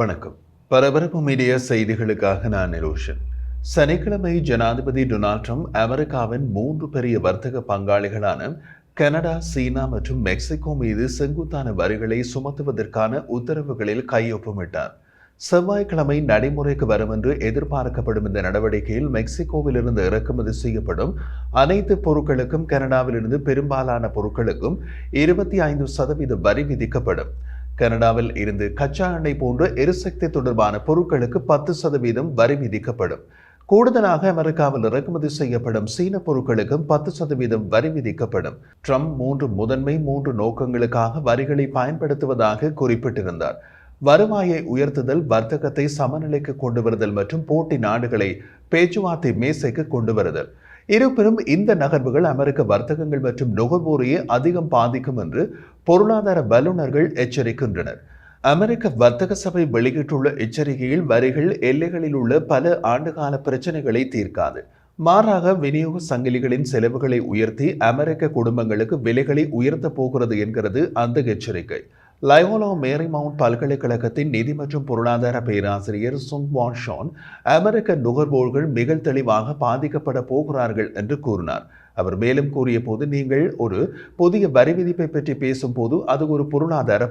வணக்கம். பரபரப்பு மீடியா செய்திகளுக்காக நான் நிரோஷன். சனிக்கிழமை ஜனாதிபதி டொனால்ட் ட்ரம்ப் அமெரிக்காவின் 3 பெரிய வர்த்தக பங்காளிகளான கனடா, சீனா மற்றும் மெக்சிகோ மீது செங்குத்தான வரிகளை சுமத்துவதற்கான உத்தரவுகளில் கையொப்பமிட்டார். செவ்வாய்க்கிழமை நடைமுறைக்கு வரும் என்று எதிர்பார்க்கப்படும் இந்த நடவடிக்கையில் மெக்சிகோவிலிருந்து இறக்குமதி செய்யப்படும் அனைத்து பொருட்களுக்கும் கனடாவிலிருந்து பெரும்பாலான பொருட்களுக்கும் 25% வரி விதிக்கப்படும். கனடாவில் இருந்து கச்சா எண்ணெய் போன்ற எரிசக்தி தொடர்பான பொருட்களுக்கு 10% வரி விதிக்கப்படும். கூடுதலாக அமெரிக்காவில் இறக்குமதி செய்யப்படும் சீன பொருட்களுக்கும் 10% வரி விதிக்கப்படும். ட்ரம்ப் 3 நோக்கங்களுக்காக வரிகளை பயன்படுத்துவதாக குறிப்பிட்டிருந்தார். வருவாயை உயர்த்துதல், வர்த்தகத்தை சமநிலைக்கு கொண்டு வருதல் மற்றும் போட்டி நாடுகளை பேச்சுவார்த்தை மேசைக்கு கொண்டு வருதல். இருப்பினும் இந்த நகர்வுகள் அமெரிக்க வர்த்தகங்கள் மற்றும் நுகர்வோரையே அதிகம் பாதிக்கும் என்று பொருளாதார வல்லுநர்கள் எச்சரிக்கின்றனர். அமெரிக்க வர்த்தக சபை வெளியிட்டுள்ள எச்சரிக்கையில் வரிகள் எல்லைகளில் உள்ள பல ஆண்டுகால பிரச்சனைகளை தீர்க்காது. மாறாக விநியோக சங்கிலிகளின் செலவுகளை உயர்த்தி அமெரிக்க குடும்பங்களுக்கு விலைகளை உயர்த்தப் போகிறது என்கிறது அந்த எச்சரிக்கை. லயோலா மேரிமவுண்ட் பல்கலைக்கழகத்தின் நிதி மற்றும் பொருளாதார பேராசிரியர் சுங் வான் ஷான் அமெரிக்க நுகர்வோர்கள் மிக தெளிவாக பாதிக்கப்பட போகிறார்கள் என்று கூறினார். அவர் மேலும் கூறிய போது, நீங்கள் ஒரு புதிய வரி விதிப்பை பற்றி பேசும்போது அது ஒரு பொருளாதார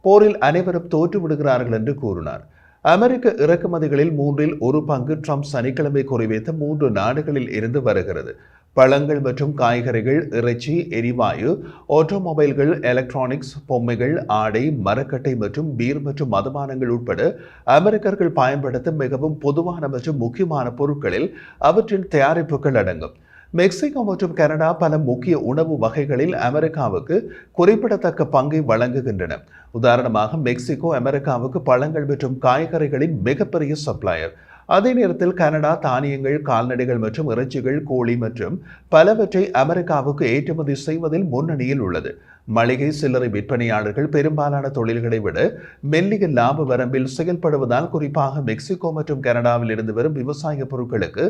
போரில் அனைவரும் தோற்றுவிடுகிறார்கள் என்று கூறினார். அமெரிக்க இறக்குமதிகளில் 1/3 ட்ரம்ப் சனிக்கிழமை குறிவைத்த 3 நாடுகளில் இருந்து வருகிறது. பழங்கள் மற்றும் காய்கறிகள், இறைச்சி, எரிவாயு, ஆட்டோமொபைல்கள், எலக்ட்ரானிக்ஸ், பொம்மைகள், ஆடை, மரக்கட்டை மற்றும் பீர் மற்றும் மதுபானங்கள் உட்பட அமெரிக்கர்கள் பயன்படுத்தும் மிகவும் பொதுவான மற்றும் முக்கியமான பொருட்களில் அவற்றின் தயாரிப்புகள் அடங்கும். மெக்சிகோ மற்றும் கனடா பல முக்கிய உணவு வகைகளில் அமெரிக்காவுக்கு குறிப்பிடத்தக்க பங்கை வழங்குகின்றன. உதாரணமாக, மெக்சிகோ அமெரிக்காவுக்கு பழங்கள் மற்றும் காய்கறிகளின் மிகப்பெரிய சப்ளையர். அதே நேரத்தில் கனடா தானியங்கள், கால்நடைகள் மற்றும் இறைச்சிகள், கோழி மற்றும் பலவற்றை அமெரிக்காவுக்கு ஏற்றுமதி செய்வதில் முன்னணியில் உள்ளது. மளிகை சில்லறை விற்பனையாளர்கள் பெரும்பாலான தொழில்களை விட மெல்லிய லாப வரம்பில் செயல்படுவதால் குறிப்பாக மெக்சிகோ மற்றும் கனடாவில் இருந்து வரும் விவசாய பொருட்களுக்கு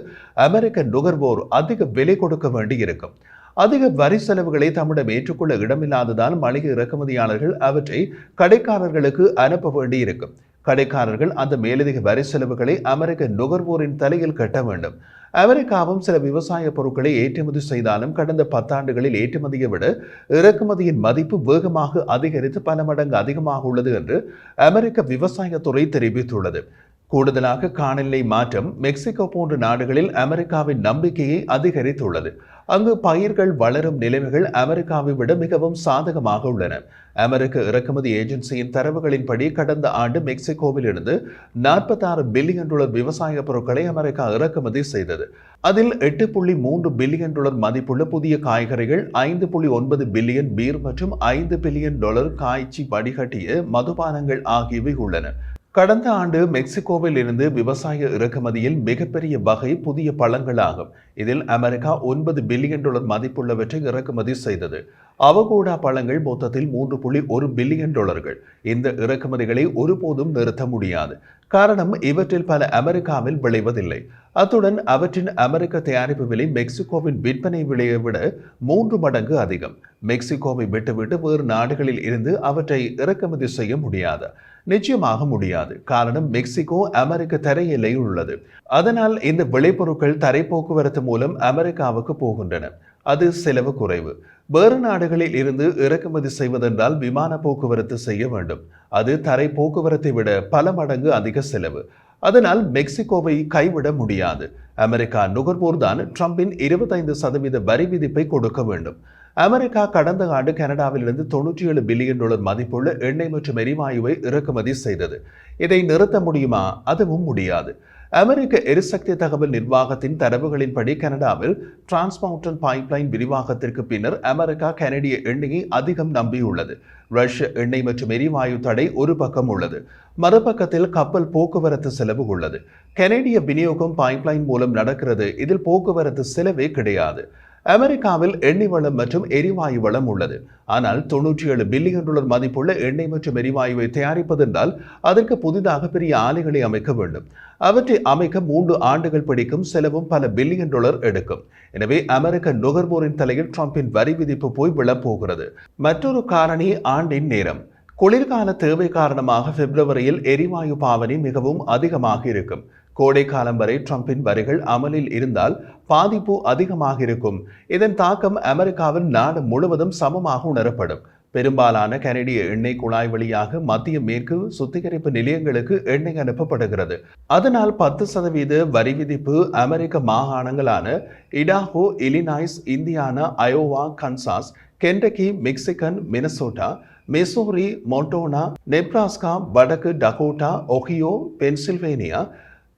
அமெரிக்க நுகர்வோர் அதிக விலை கொடுக்க வேண்டியிருக்கும். அதிக வரி செலவுகளை தம்மிடம் ஏற்றுக்கொள்ள இடமில்லாததால் மளிகை இறக்குமதியாளர்கள் அவற்றை கடைக்காரர்களுக்கு அனுப்ப வேண்டியிருக்கும். கடைக்காரர்கள் அந்த மேலதிக வரி செலவுகளை அமெரிக்க நுகர்வோரின் தலையில் கட்ட வேண்டும். அமெரிக்காவும் சில விவசாய பொருட்களை ஏற்றுமதி செய்தாலும் கடந்த 10 ஆண்டுகளில் ஏற்றுமதியை விட இறக்குமதியின் மதிப்பு வேகமாக அதிகரித்து பல மடங்கு அதிகமாக உள்ளது என்று அமெரிக்க விவசாயத்துறை தெரிவித்துள்ளது. கூடுதலாக காலநிலை மாற்றம் மெக்சிகோ போன்ற நாடுகளில் அமெரிக்காவின் நம்பிக்கையை அதிகரித்துள்ளது. அங்கு பயிர்கள் வளரும் நிலைமைகள் அமெரிக்காவை விட மிகவும் சாதகமாக உள்ளன. அமெரிக்க இறக்குமதி ஏஜென்சியின் தரவுகளின்படி கடந்த ஆண்டு மெக்சிகோவில் இருந்து $46 பில்லியன் விவசாய பொருட்களை அமெரிக்கா இறக்குமதி செய்தது. அதில் $8.3 பில்லியன் மதிப்புள்ள புதிய காய்கறிகள், $5.9 பில்லியன் பீர் மற்றும் $5 பில்லியன் காய்ச்சி வடிகட்டிய மதுபானங்கள் ஆகியவை உள்ளன. கடந்த ஆண்டு மெக்சிகோவில் இருந்து விவசாய இறக்குமதியில் மிகப்பெரிய வகை புதிய பழங்களாகும். இதில் அமெரிக்கா $9 பில்லியன் மதிப்புள்ளவற்றை இறக்குமதி செய்தது. அவகோடா பழங்கள் மொத்தத்தில் $3.1 பில்லியன். இந்த இறக்குமதிகளை ஒருபோதும் நிறுத்த முடியாது. காரணம், இவற்றில் பல அமெரிக்காவில் விளைவதில்லை. அத்துடன் அவற்றின் அமெரிக்க தயாரிப்பு விலை மெக்சிகோவின் விற்பனை விலையை விட 3 மடங்கு அதிகம். மெக்சிகோவை விட்டுவிட்டு வேறு நாடுகளில் இருந்து அவற்றை இறக்குமதி செய்ய முடியாது. நிச்சயமாக முடியாது. காரணம், மெக்சிகோ அமெரிக்க தரை எல்லையில் உள்ளது. அதனால் இந்த விளைபொருட்கள் தரை போக்குவரத்து மூலம் அமெரிக்காவுக்கு போகின்றன. அது செலவு குறைவு. வேறு நாடுகளில் இருந்து இறக்குமதி செய்வதென்றால் விமான போக்குவரத்து செய்ய வேண்டும். அது தரை போக்குவரத்தை விட பல மடங்கு அதிக செலவு. அதனால் மெக்சிகோவை கைவிட முடியாது. அமெரிக்கா நுகர்வோர் தான் ட்ரம்பின் 25% வரி விதிப்பை கொடுக்க வேண்டும். அமெரிக்கா கடந்த ஆண்டு கனடாவிலிருந்து $97 பில்லியன் மதிப்புள்ள எண்ணெய் மற்றும் எரிவாயுவை இறக்குமதி செய்தது. இதை நிறுத்த முடியுமா? அதுவும் முடியாது. அமெரிக்க எரிசக்தி தகவல் நிர்வாகத்தின் தரவுகளின்படி கனடாவில் டிரான்ஸ்மவுண்டன் பைப்லைன் விரிவாக்கத்திற்கு பின்னர் அமெரிக்கா கனடிய எண்ணெயை அதிகம் நம்பியுள்ளது. ரஷ்ய எண்ணெய் மற்றும் எரிவாயு தடை ஒரு பக்கம் உள்ளது. மறுபக்கத்தில் கப்பல் போக்குவரத்து செலவு உள்ளது. கனடிய விநியோகம் பைப்லைன் மூலம் நடக்கிறது. இதில் போக்குவரத்து செலவே கிடையாது. அமெரிக்காவில் எண்ணெய் வளம் மற்றும் எரிவாயு வளம் உள்ளது. ஆனால் $97 பில்லியன் மதிப்புள்ள எண்ணெய் மற்றும் எரிவாயுவை தயாரிப்பதென்றால் அதற்கு புதிதாக பெரிய ஆலைகளை அமைக்க வேண்டும். அவற்றை அமைக்க 3 ஆண்டுகள் பிடிக்கும். செலவும் பல பில்லியன் டாலர் எடுக்கும். எனவே அமெரிக்க நுகர்வோரின் தலையில் ட்ரம்பின் வரி விதிப்பு போய் விழப்போகிறது. மற்றொரு காரணி ஆண்டின் நேரம். குளிர்கால தேவை காரணமாக பிப்ரவரியில் எரிவாயு பாவனை மிகவும் அதிகமாக இருக்கும். கோடை காலம் வரை ட்ரம்பின் வரிகள் அமலில் இருந்தால் பாதிப்பு அதிகமாக இருக்கும். இதன் தாக்கம் அமெரிக்காவின் நாடு முழுவதும் சமமாக உணரப்படும். பெரும்பாலான கனடிய எண்ணெய் குழாய் வழியாக மத்திய மேற்கு சுத்திகரிப்பு நிலையங்களுக்கு எண்ணெய் அனுப்பப்படுகிறது. அதனால் 10% வரி விதிப்பு அமெரிக்க மாகாணங்களான Idaho, Illinois, Indiana, Iowa, Kansas, Kentucky, Michigan, Minnesota, Missouri, Montana, Nebraska, வடக்கு டகோட்டா, ஒஹியோ, பென்சில்வேனியா,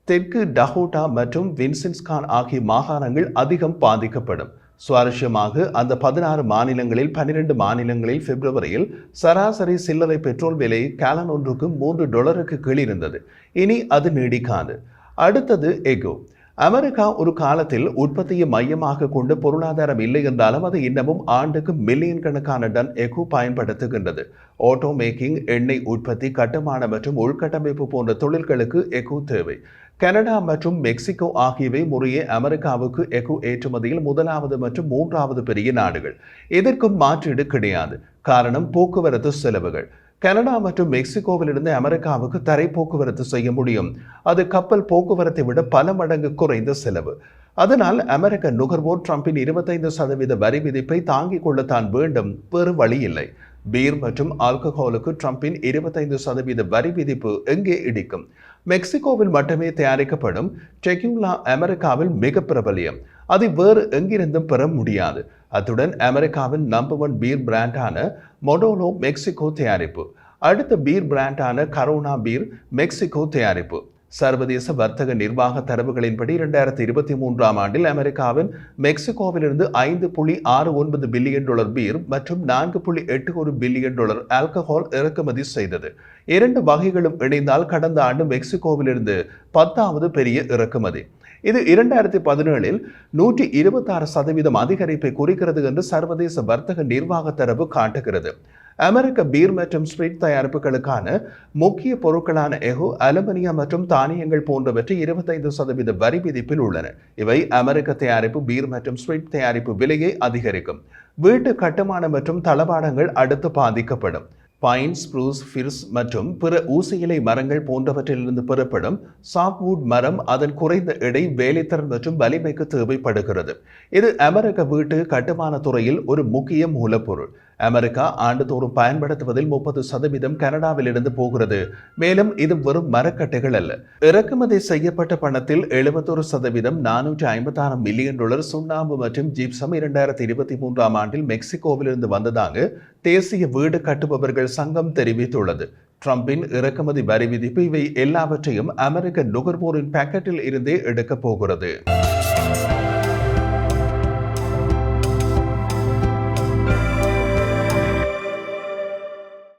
தெற்கு டகோட்டா மற்றும் வின்சின்ஸ்கான் ஆகிய மாகாணங்கள் அதிகம் பாதிக்கப்படும். சுவாரஸ்யமாக அந்த 16 மாநிலங்களில் 12 மாநிலங்களில் பிப்ரவரியில் சராசரி சில்லறை பெட்ரோல் விலை கேலன் ஒன்றுக்கு $3 கீழ் இருந்தது. இனி அது நீடிக்காது. அடுத்தது எகோ. அமெரிக்கா ஒரு காலத்தில் உற்பத்தியை மையமாக கொண்டு பொருளாதாரம் இல்லை என்றாலும் அது இன்னமும் ஆண்டுக்கு மில்லியன் கணக்கான டன் எகோ பயன்படுத்துகின்றது. ஆட்டோ மேக்கிங், எண்ணெய் உற்பத்தி, கட்டுமான மற்றும் உள்கட்டமைப்பு போன்ற தொழில்களுக்கு எகோ தேவை. கனடா மற்றும் மெக்சிகோ ஆகியவை முறையே அமெரிக்காவுக்கு எகோ ஏற்றுமதியில் 1வது மற்றும் 3வது பெரிய நாடுகள். இதற்கும் மாற்றீடு கிடையாது. காரணம் போக்குவரத்து செலவுகள். கனடா மற்றும் மெக்சிகோவிலிருந்து அமெரிக்காவுக்கு தரை போக்குவரத்து செய்ய முடியும். அது கப்பல் போக்குவரத்தை விட பல மடங்கு குறைந்த செலவு. அதனால் அமெரிக்க நுகர்வோர் ட்ரம்பின் 25% வரி விதிப்பை தாங்கிக் கொள்ளத்தான் வேண்டும், வேறு வழி இல்லை. பீர் மற்றும் ஆல்கஹாலுக்கு ட்ரம்பின் 25% வரி விதிப்பு எங்கே இடிக்கும்? மெக்சிகோவில் மட்டுமே தயாரிக்கப்படும் டெக்யூலா அமெரிக்காவில் மிக பிரபலியம். அதை வேறு எங்கிருந்தும் பெற முடியாது. அத்துடன் அமெரிக்காவின் நம்பர் 1 பீர் பிராண்டான மொடோலோ மெக்சிகோ தயாரிப்பு. அடுத்த பீர் பிராண்டான கரோனா பீர் மெக்சிகோ தயாரிப்பு. சர்வதேச வர்த்தக நிர்வாக தரவுகளின்படி 2023ஆம் ஆண்டில் அமெரிக்காவின் மெக்சிகோவிலிருந்து $5.69 பில்லியன் பீர் மற்றும் $4.81 பில்லியன் ஆல்கஹால் இறக்குமதி செய்தது. 2 வகைகளும் இணைந்தால் கடந்த ஆண்டு மெக்சிகோவிலிருந்து 10வது பெரிய இறக்குமதி. இது 2017இல் 126% அதிகரிப்பை குறிக்கிறது என்று சர்வதேச வர்த்தக நிர்வாக தரவு காட்டுகிறது. அமெரிக்க பீர் மற்றும் ஸ்பிரிட் தயாரிப்புகளுக்கான முக்கிய பொருட்களான எகோ, அலுமினியம் மற்றும் தானியங்கள் போன்றவற்றை 25% வரி விதிப்பில் உள்ளன. இவை அமெரிக்க தயாரிப்பு பீர் மற்றும் ஸ்பிரிட் தயாரிப்பு விலையை அதிகரிக்கும். வீட்டு கட்டுமான மற்றும் தளபாடங்கள் அடுத்து பாதிக்கப்படும். பைன், ஸ்ப்ரூஸ், ஃபிர்ஸ் மற்றும் பிற ஊசியிலை மரங்கள் போன்றவற்றிலிருந்து பெறப்படும் சாப்வுட் மரம் அதன் குறைந்த எடை, வேலைத்திறன் மற்றும் வலிமைக்கு தேவைப்படுகிறது. இது அமெரிக்க வீட்டு கட்டுமான துறையில் ஒரு முக்கிய மூலப்பொருள். அமெரிக்கா ஆண்டுதோறும் பயன்படுத்துவதில் 30% கனடாவில் இருந்து போகிறது. மேலும் இது வெறும் மரக்கட்டைகள் அல்ல. இறக்குமதி செய்யப்பட்ட பணத்தில் 71% $456 மில்லியன் சுண்ணாம்பு மற்றும் ஜிப்சம் 2023ஆம் ஆண்டில் மெக்சிகோவிலிருந்து வந்ததாக தேசிய வீடு கட்டுபவர்கள் சங்கம் தெரிவித்துள்ளது. ட்ரம்பின் இறக்குமதி வரி விதிப்பு இவை எல்லாவற்றையும் அமெரிக்க நுகர்வோரின் பாக்கெட்டில் இருந்தே எடுக்கப் போகிறது.